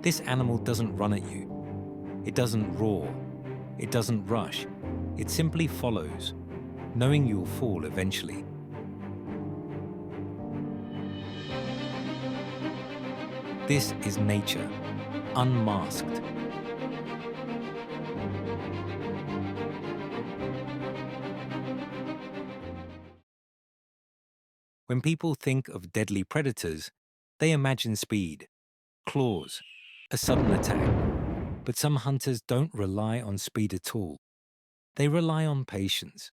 This animal doesn't run at you. It doesn't roar. It doesn't rush. It simply follows, knowing you'll fall eventually. This is nature, unmasked. When people think of deadly predators, they imagine speed, claws, a sudden attack. But some hunters don't rely on speed at all. They rely on patience.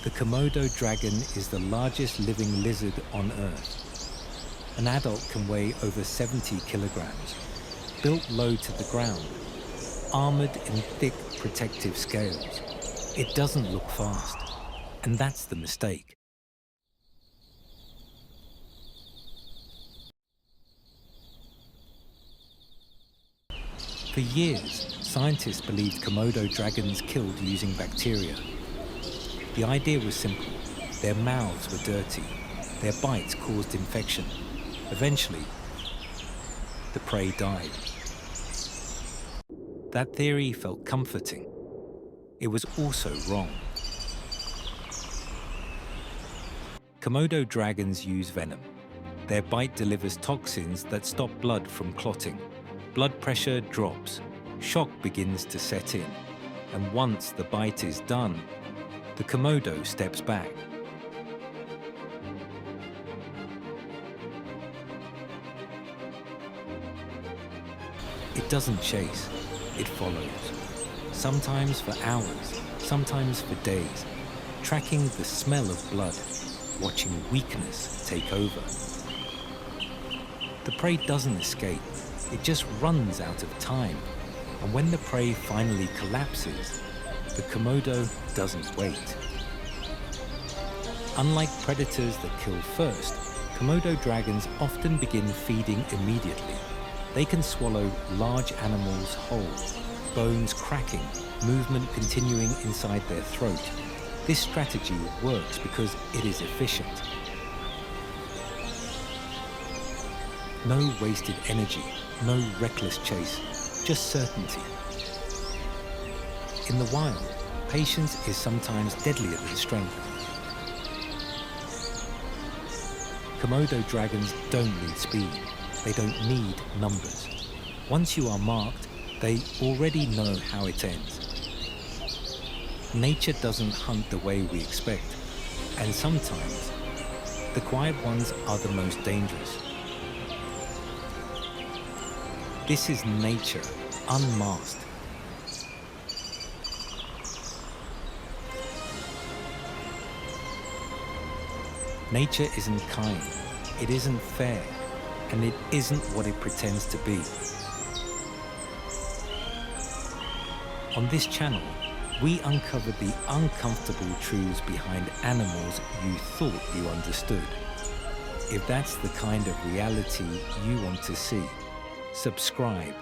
The Komodo dragon is the largest living lizard on Earth. An adult can weigh over 70 kilograms, built low to the ground, armored in thick protective scales. It doesn't look fast, and that's the mistake. For years, scientists believed Komodo dragons killed using bacteria. The idea was simple. Their mouths were dirty. Their bites caused infection. Eventually, the prey died. That theory felt comforting. It was also wrong. Komodo dragons use venom. Their bite delivers toxins that stop blood from clotting. Blood pressure drops. Shock begins to set in. And once the bite is done, the Komodo steps back. It doesn't chase, it follows. Sometimes for hours, sometimes for days, tracking the smell of blood, watching weakness take over. The prey doesn't escape, it just runs out of time. And when the prey finally collapses, the Komodo doesn't wait. Unlike predators that kill first, Komodo dragons often begin feeding immediately. They can swallow large animals whole, bones cracking, movement continuing inside their throat. This strategy works because it is efficient. No wasted energy, no reckless chase, just certainty. In the wild, patience is sometimes deadlier than strength. Komodo dragons don't need speed. They don't need numbers. Once you are marked, they already know how it ends. Nature doesn't hunt the way we expect, and sometimes the quiet ones are the most dangerous. This is nature, unmasked. Nature isn't kind, it isn't fair, and it isn't what it pretends to be. On this channel, we uncover the uncomfortable truths behind animals you thought you understood. If that's the kind of reality you want to see, subscribe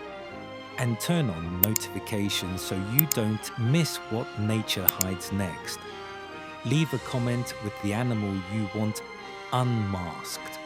and turn on notifications so you don't miss what nature hides next. Leave a comment with the animal you want unmasked.